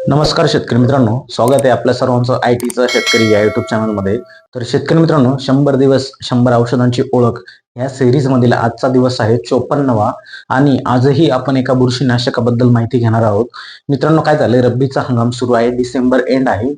नमस्कार शेतकरी मित्रांनो, स्वागत आहे आपल्या सर्वांचं आय-टीचं शेतकरी या युट्यूब चॅनलमध्ये. तर शेतकरी मित्रांनो, 100 दिवस 100 औषधांची ओळख या सिरीज मधील आजचा दिवस आहे 54वा आणि आजही आपण एका बुरशीनाशकाबद्दल माहिती घेणार आहोत. मित्रांनो, काय झालंय, रब्बीचा हंगाम सुरू आहे, डिसेंबर एंड आहे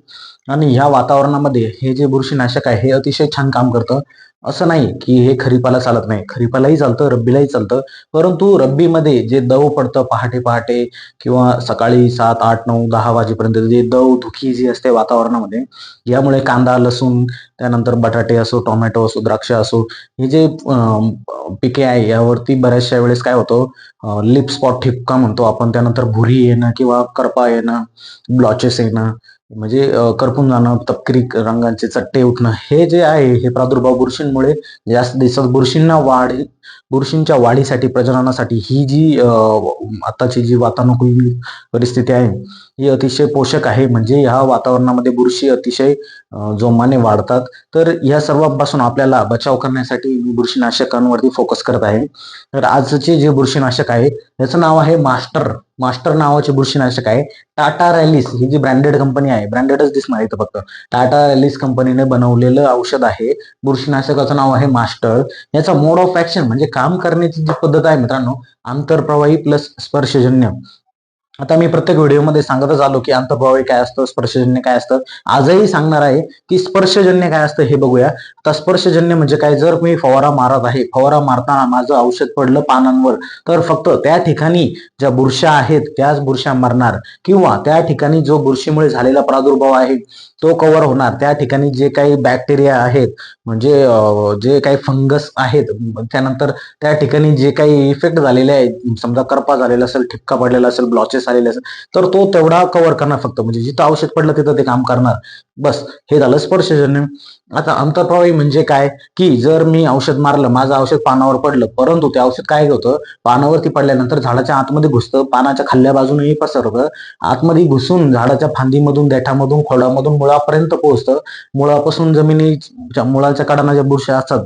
आणि ह्या वातावरणामध्ये हे जे बुरशीनाशक आहे हे अतिशय छान काम करतं. असं नाही की हे खरीपाला चालत नाही, खरीपालाही चालतं, रब्बीलाही चालतं. परंतु रब्बीमध्ये जे दव पडतं पहाटे पहाटे किंवा सकाळी 7, 8, 9, 10 वाजेपर्यंत जे दव धुकी जी असते वातावरणामध्ये, यामुळे कांदा, लसूण, त्यानंतर बटाटे असो, टोमॅटो असो, द्राक्ष असो, हे जे पिके आहे यावरती बऱ्याचशा वेळेस काय होतं, लिप स्पॉट ठिपका म्हणतो आपण, त्यानंतर भुरी येणं किंवा करपा येणं, ब्लॉचेस येणं, म्हणजे करपून जाणं, तपकिरी रंगाचे चट्टे उठणं, हे जे आहे हे प्रादुर्भाव बुरशींमुळे जास्त दिवसात बुरशींच्या वाढीसाठी, प्रजननासाठी ही जी आताची जी वातानुकूलित परिस्थिती आहे ही अतिशय पोषक आहे. म्हणजे ह्या वातावरणामध्ये बुरशी अतिशय जोमाने वाढतात. तर या सर्वांपासून आपल्याला बचाव करण्यासाठी मी बुरशीनाशकांवरती फोकस करत आहे. तर आजचे जे बुरशीनाशक आहे त्याचं नाव आहे मास्टर. मास्टर नावाचे बुरशीनाशक आहे. टाटा रॅलिस ही जी ब्रँडेड कंपनी आहे, ब्रँडेडच दिसणार इथं फक्त, टाटा रॅलिस कंपनीने बनवलेलं औषध आहे. बुरशीनाशकाचं नाव आहे मास्टर. याचा मोड ऑफ ऍक्शन म्हणजे काम करण्याची जी पद्धत आहे मित्रांनो, आंतरप्रवाही प्लस स्पर्शजन्य. आता मी प्रत्येक व्हिडिओमध्ये सांगतच आलो की आंतरप्रवाही काय असतं, स्पर्शजन्य काय असतं. आजही सांगणार आहे की स्पर्शजन्य काय असतं हे बघूया. आता स्पर्शजन्य म्हणजे काय, जर मी फवारा मारत आहे, फवारा मारताना माझं औषध पडलं पानांवर, तर फक्त त्या ठिकाणी ज्या बुरश्या आहेत त्याच बुरश्या मरणार, किंवा त्या ठिकाणी जो बुरशीमुळे झालेला प्रादुर्भाव आहे तो कव्हर होणार. त्या ठिकाणी जे काही बॅक्टेरिया आहेत, म्हणजे जे काही फंगस आहेत, त्यानंतर त्या ठिकाणी जे काही इफेक्ट झालेले आहेत, समजा करपा झालेला असेल, ठिपका पडलेला असेल, ब्लॉचेस आलेले असेल, तर तो तेवढा कव्हर करणार फक्त. म्हणजे जिथं औषध पडलं तिथं ते काम करणार. बस, हे झालं स्पर्शजन्य. आता अंतर्प्रवाही म्हणजे काय, की जर मी औषध मारलं, माझं औषध पानावर पडलं, परंतु ते औषध काय होतं, पानावरती पडल्यानंतर झाडाच्या आतमध्ये घुसतं, पानाच्या खाल्ल्या बाजूनेही पसरतं, आतमध्ये घुसून झाडाच्या फांदीमधून, देठामधून, खोडामधून मुळापर्यंत पोहोचतं. मुळापासून जमिनीच्या मुळाच्या कडांना ज्या बुरशी असतात,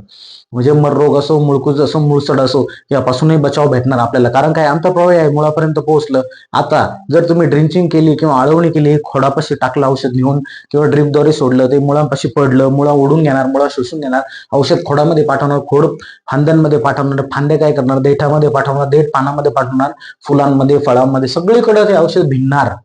म्हणजे मर असो, मुळकूज असो, मुळसड असो, यापासूनही बचाव भेटणार आपल्याला. कारण काय, अंतर्प्रवाही आहे, मुळापर्यंत पोहोचलं. आता जर तुम्ही ड्रिंचिंग केली किंवा आळवणी केली, खोडापाशी टाकलं औषध नेऊन किंवा ड्रिपद्वारे सोडलं, ते मुळापाशी पडलं, मुळा ओढून घेणार, मुळा शोषून घेणार, औषध खोडामध्ये पाठवणार, खोड फांद्यांमध्ये पाठवणार, फांदे काय करणार, देठामध्ये पाठवणार, देठ पानामध्ये पाठवणार, फुलांमध्ये, फळांमध्ये, सगळीकडे ते औषध भिनणार.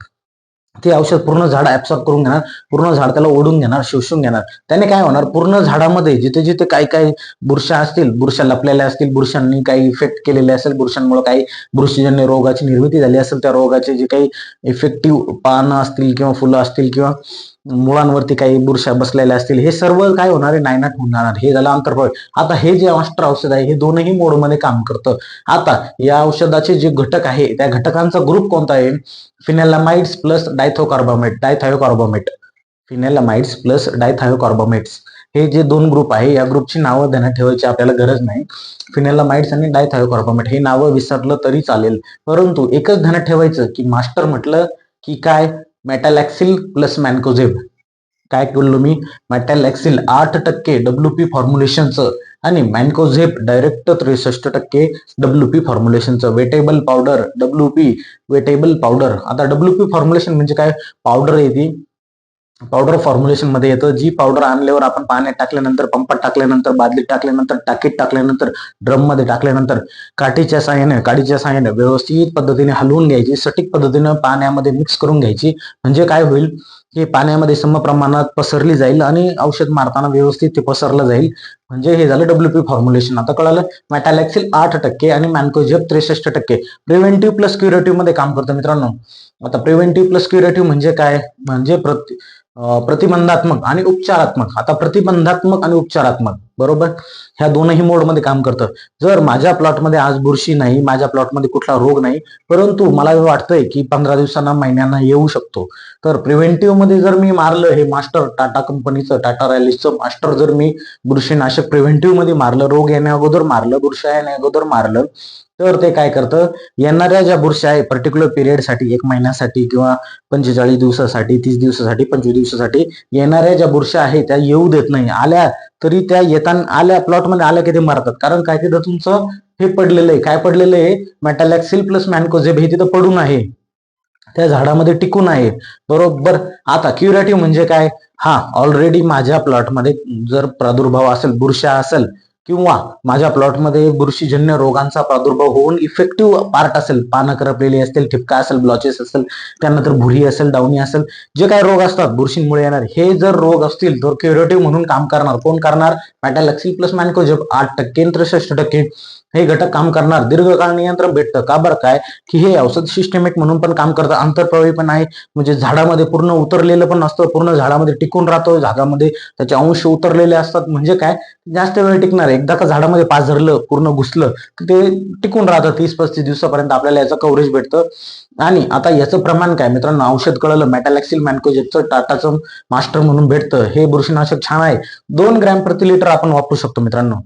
ते औषध पूर्ण झाड ऍब्सॉर्ब करून घेणार, पूर्ण झाड त्याला ओढून घेणार, शोषून घेणार. त्याने काय होणार, पूर्ण झाडामध्ये जिथे जिथे काही काही बुरशा असतील, बुरशा लपलेल्या असतील, बुरशांनी काही इफेक्ट केलेले असेल, बुरशांमुळे काही बुरशीजन्य रोगाची निर्मिती झाली असेल, त्या रोगाचे जे काही इफेक्टिव्ह पानं असतील किंवा फुलं असतील किंवा मुळांवरती काही बुरशा बसलेल्या असतील, हे सर्व काय होणार आहे, नायनाट होऊन जाणार. हे झालं अंतर्प्रवाही. आता हे जे मास्टर औषध आहे हे दोनही मोडमध्ये काम करतं. आता या औषधाचे जे घटक आहे त्या घटकांचा ग्रुप कोणता आहे, फिनेलामाइड्स प्लस डायथायोकार्बोमेट. फिनेलामाइड्स प्लस डायथायोकार्बोमेट्स, हे जे दोन ग्रुप आहे, या ग्रुपची नावं ध्यानात ठेवायची आपल्याला गरज नाही. फिनेलामाइड्स आणि डायथायोकार्बोमेट हे नावं विसरलं तरी चालेल, परंतु एकच ध्यानात ठेवायचं की मास्टर म्हटलं की काय, मेटॅलॅक्सिल प्लस मॅन्कोझेब. काय बोललो मी, मेटॅलॅक्सिल 8% WP फॉर्म्युलेशनचं आणि मॅन्कोझेब डायरेक्ट 63% WP फॉर्म्युलेशनचं. Wettable powder WP, wettable powder. आता WP फॉर्म्युलेशन म्हणजे काय, पावडर येते, पावडर फॉर्म्युलेशन मध्ये येतं. जी पावडर आणल्यावर आपण पाण्यात टाकल्यानंतर, पंपात टाकल्यानंतर, बादलीत टाकल्यानंतर, टाकीत टाकल्यानंतर, ड्रम मध्ये टाकल्यानंतर काडीच्या साहाय्याने व्यवस्थित पद्धतीने हलवून घ्यायची, सटीक पद्धतीने पाण्यामध्ये मिक्स करून घ्यायची. म्हणजे काय होईल, की पाण्यामध्ये सम प्रमाणात पसरली जाईल आणि औषध मारताना व्यवस्थित ते पसरलं जाईल. म्हणजे हे झालं WP फॉर्म्युलेशन. आता कळालं, मेटॅलॅक्सिल 8% आणि मॅन्कोझेब 63%. प्रिव्हेंटिव्ह प्लस क्युरेटिव्ह मध्ये काम करतं मित्रांनो. आता प्रिव्हेंटिव्ह प्लस क्युरेटिव्ह म्हणजे काय, म्हणजे प्रतिबंधात्मक आणि उपचारात्मक. आता प्रतिबंधात्मक आणि उपचारात्मक बरोबर, ह्या दोनही मोड मध्ये काम करतं. जर माझ्या प्लॉटमध्ये आज बुरशी नाही, माझ्या प्लॉटमध्ये कुठला रोग नाही, परंतु मला वाटतंय की 15 दिवसांना, महिन्यांना येऊ शकतो, तर प्रिव्हेंटिव्ह मध्ये जर मी मारलं हे मास्टर, टाटा कंपनीचं, टाटा रॅलिसचं मास्टर, जर मी बुरशीनाशक प्रिव्हेंटिव्ह मध्ये मारलं, रोग येण्या अगोदर मारलं, बुरशा येण्या अगोदर मारलं, तर ते काय करतं, येणाऱ्या ज्या बुरशा आहे पर्टिक्युलर पिरियडसाठी, 1 महिन्यासाठी किंवा 45 दिवसासाठी, 30 दिवसासाठी, 25 दिवसासाठी येणाऱ्या ज्या बुरशा आहेत त्या येऊ देत नाही. आल्या तरी त्या येताना, आल्या प्लॉटमध्ये आल्या की ते मरतात. कारण काय, तिथं तुमचं हे पडलेलं आहे, काय पडलेलं आहे, मेटॅलॅक्सिल प्लस मॅन्कोझेब हे तिथं पडून आहे. त्या झाडामध्ये टिकून आहे. बरोबर. आता क्युरेटिव्ह म्हणजे काय? हा, ऑलरेडी माझ्या प्लॉटमध्ये जर प्रादुर्भाव असेल, बुरशा असेल किंवा माझ्या प्लॉटमध्ये बुरशीजन्य रोगांचा प्रादुर्भाव होऊन इफेक्टिव्ह पार्ट असेल, पानं करपलेली असतील, ठिपका असेल, ब्लॉचेस असेल, त्यानंतर भुरी असेल, डाउनी असेल, जे काही रोग असतात बुरशींमुळे येणार, हे जर रोग असतील तर क्युरेटिव्ह म्हणून काम करणार. कोण करणार? मेटॅलॅक्सिल प्लस मॅन्कोजेब 8% आणि 63% हे घटक काम करणार. दीर्घकाळ नियंत्रण भेटतं. का बरं? काय की हे औषध सिस्टेमिक म्हणून पण काम करतं, आंतरप्रवाही पण आहे, म्हणजे झाडामध्ये पूर्ण उतरलेलं पण नसतं, पूर्ण झाडामध्ये टिकून राहतो, झाडामध्ये त्याचे अंश उतरलेले असतात. म्हणजे काय? जास्त वेळ टिकणार. एकदा का झाडामध्ये पाझरलं, पूर्ण घुसलं, तर ते टिकून राहतं 30-35 दिवसापर्यंत. आपल्याला याचं कव्हरेज भेटतं. आणि आता याचं प्रमाण काय मित्रांनो? औषध कळलं, मेटॅलॅक्सिल मॅन्कोजेबचं टाटाचं मास्टर म्हणून भेटतं. हे बुरशीनाशक छान आहे. 2 ग्रॅम प्रति लिटर आपण वापरू शकतो मित्रांनो.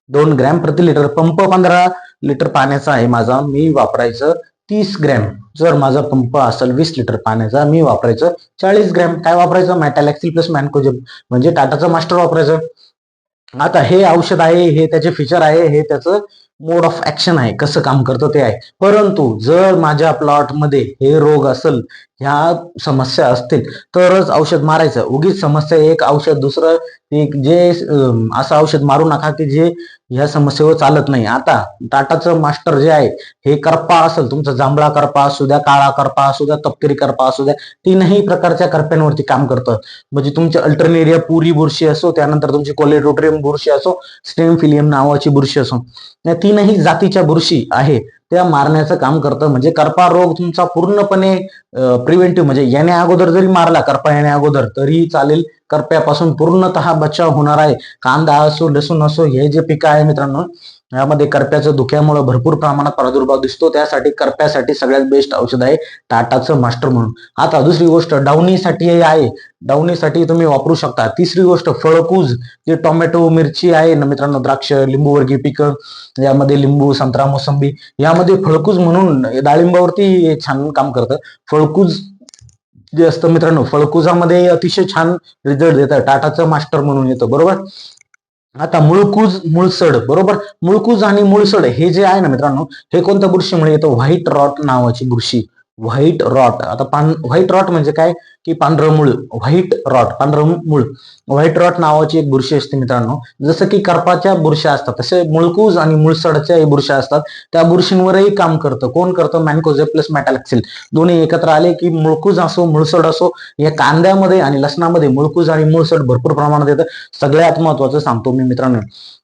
2 ग्रॅम प्रति लिटर. पंप 15 लिटर पाण्याचा आहे माझा, मी वापरायचं 30 ग्रॅम. जर माझा पंप असेल 20 लिटर पाण्याचा, मी वापरायचं 40 ग्रॅम. काय वापरायचं? मेटॅलॅक्सिल प्लस मॅन्कोजेब म्हणजे टाटाचं मास्टर वापरायचं. आता हे औषध आहे, हे त्याचे फीचर आहे, हे त्याचं मोड ऑफ ऍक्शन आहे, कसं काम करतं ते आहे. परंतु जर माझ्या प्लॉटमध्ये हे रोग असेल, ह्या समस्या असतील, तरच औषध मारायचं. उगीच समस्या एक औषध दुसरं एक जे असं औषध मारू नका की जे ह्या समस्येवर चालत नाही. आता टाटाचं मास्टर जे आहे, हे करपा असेल, तुमचा जांभळा करपा असू द्या, काळा करपा असू द्या, तपकिरी करपा असू द्या, 3ही प्रकारच्या करप्यांवरती काम करतं. म्हणजे तुमची अल्टरनेरिया पुरी बुरशी असो, त्यानंतर तुमची कोलेडोट्रियम बुरशी असो, स्टेम फिलियम नावाची बुरशी असो, या 3ही जातीच्या बुरशी आहे त्या मारण्याचं काम करतं. म्हणजे करपा रोग तुमचा पूर्णपणे प्रिव्हेंटिव्ह, म्हणजे येण्या अगोदर जरी मारला, करपा येण्या अगोदर तरी चालेल, करप्यापासून पूर्णतः बचाव होणार आहे. कांदा असो, लसूण असो, हे जे पिकं आहे मित्रांनो, यामध्ये करप्याचं धुक्यामुळे भरपूर प्रमाणात प्रादुर्भाव दिसतो. त्यासाठी करप्यासाठी सगळ्यात बेस्ट औषध आहे टाटाचं मास्टर म्हणून. आता दुसरी गोष्ट डाउनीसाठी आहे, डाउनीसाठी तुम्ही वापरू शकता. तिसरी गोष्ट फळकूज, जे टोमॅटो, मिरची आहे ना मित्रांनो, द्राक्ष, लिंबूवर्गीय पिकं, यामध्ये लिंबू, संत्रा, मोसंबी, यामध्ये फळकूज म्हणून डाळिंबावरती छान काम करतं. फळकूज जे असतं मित्रांनो, फळकुजामध्ये अतिशय छान रिझल्ट देतं. टाटाचं मास्टर म्हणून येतं. बरोबर. आता मुळकूज, मुळसड. बरोबर. मुळकूज आणि मुळसड हे जे आहे ना मित्रांनो, हे कोणत्या बुरशीमुळे येतं? व्हाईट रॉट नावाची बुरशी. White rot. आता व्हाईट रॉट म्हणजे काय की पांढरं मूळ. व्हाईट रॉट, पांढरं मूळ. व्हाईट रॉट नावाची एक बुरशी असते मित्रांनो. जसं की करपाच्या बुरश्या असतात, तसे मुळकूज आणि मुळसडच्या बुरश्या असतात. त्या बुरशींवरही काम करतं. कोण करतं? मॅन्कोजेब प्लस मेटॅलॅक्सिल. दोन्ही एकत्र आले की मुळकूज असो, मुळसड असो, या कांद्यामध्ये आणि लसणामध्ये मुळकूज आणि मुळसड भरपूर प्रमाणात येतं. सगळ्यात महत्वाचं सांगतो मी मित्रांनो,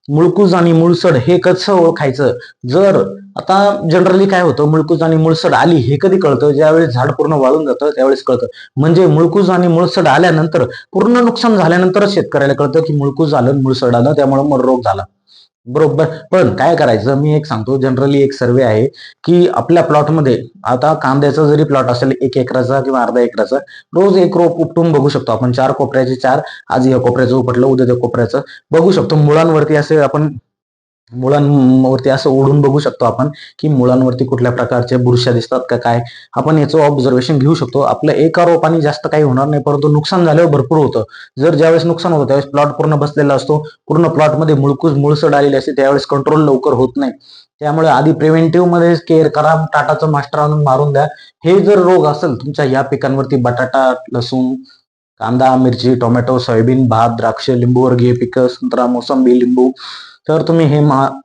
मुळकूज आणि मुळसड हे कसं ओळखायचं? जर आता जनरली काय होतं, मुळकूज आणि मुळसड आली हे कधी कळतं? ज्यावेळेस झाड पूर्ण वाळून जातं त्यावेळेस कळतं. म्हणजे मुळकूज आणि मुळसड आल्यानंतर, पूर्ण नुकसान झाल्यानंतरच शेतकऱ्याला कळतं की मुळकूज आलं, मुळसड आलं, त्यामुळे मग रोग झाला. बरोबर. पण काय करायचं, मी एक सांगतो. जनरली एक सर्वे आहे की आपल्या प्लॉटमध्ये, आता कांद्याचा जरी प्लॉट असेल 1 एकराचा किंवा अर्धा एकराचा, रोज एक रोप उपटून बघू शकतो आपण. 4 कोपऱ्याचे 4, आज या कोपऱ्याचं उपटलं, उद्या त्या कोपऱ्याचं बघू शकतो. मुळांवरती असे आपण मुळांवरती असं ओढून बघू शकतो आपण की मुळांवरती कुठल्या प्रकारच्या बुरश्या दिसतात का काय, आपण याचं ऑब्झर्वेशन घेऊ शकतो. आपलं एका रोपाने जास्त काही होणार नाही, परंतु नुकसान झाल्यावर भरपूर होतं. जर ज्यावेळेस नुकसान होतं त्यावेळेस प्लॉट पूर्ण बसलेला असतो, पूर्ण प्लॉटमध्ये मुळकूज, मुळसड आलेली असते, त्यावेळेस कंट्रोल लवकर होत नाही. त्यामुळे आधी प्रिव्हेंटिव्ह मध्ये केअर करा, टाटाचं मास्टर आणून मारून द्या. हे जर रोग असेल तुमच्या या पिकांवरती, बटाटा, लसूण, कांदा, मिरची, टोमॅटो, सोयाबीन, भात, द्राक्ष, लिंबूवर्गीय पिकं, संत्रा, मोसंबी, लिंबू, तर तुम्ही हे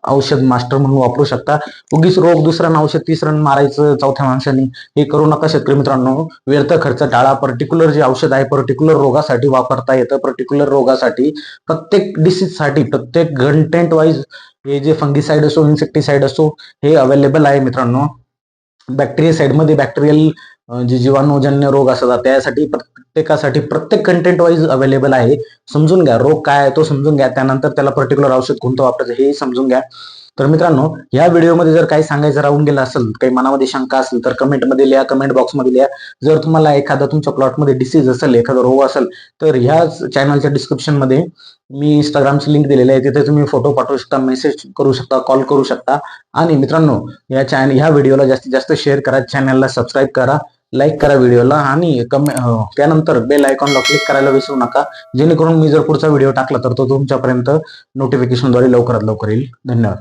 औषध मास्टर म्हणून वापरू शकता. उगीच रोग दुसऱ्या औषध तिसऱ्या मारायचं चौथ्या माणसाने, हे करू नका शेतकरी मित्रांनो. व्यर्थ खर्च टाळा. पर्टिक्युलर जे औषध आहे पर्टिक्युलर रोगासाठी वापरता येतं. पर्टिक्युलर रोगासाठी, प्रत्येक डिसीज साठी, प्रत्येक कंटेंट वाईज हे जे फंगिसाइड असो, इन्सेक्टिसाइड असो, हे अवेलेबल आहे मित्रांनो. बॅक्टेरिया मध्ये बॅक्टेरियल जे जीवाणूजन्य रोग असतात त्यासाठी प्रत्येकासाठी प्रत्येक कंटेंट वाईज अवेलेबल आहे. समजून घ्या रोग काय आहे तो समजून घ्या, त्यानंतर त्याला पर्टिक्युलर औषध कोणतं वापरायचं हे समजून घ्या. तर मित्रांनो, या व्हिडिओमध्ये जर काही सांगायचं राहून गेलं असेल, काही मनामध्ये शंका असेल तर कमेंटमध्ये लिहा, कमेंट बॉक्समध्ये लिहा. जर तुम्हाला एखादा तुमच्या प्लॉटमध्ये डिसीज असेल, एखादा रोग असेल, तर ह्याच चॅनलच्या डिस्क्रिप्शन मध्ये मी इंस्टाग्रामची लिंक दिलेली आहे, तिथे तुम्ही फोटो पाठवू शकता, मेसेज करू शकता, कॉल करू शकता. आणि मित्रांनो, ह्या व्हिडिओला जास्तीत जास्त शेअर करा, चॅनलला सबस्क्राईब करा, लाईक करा व्हिडिओला, आणि त्यानंतर बेल आयकॉनला क्लिक करायला विसरू नका, जेणेकरून मी जर पुढचा व्हिडिओ टाकला तर तो तुमच्यापर्यंत नोटिफिकेशनद्वारे लवकरात लवकर येईल. धन्यवाद.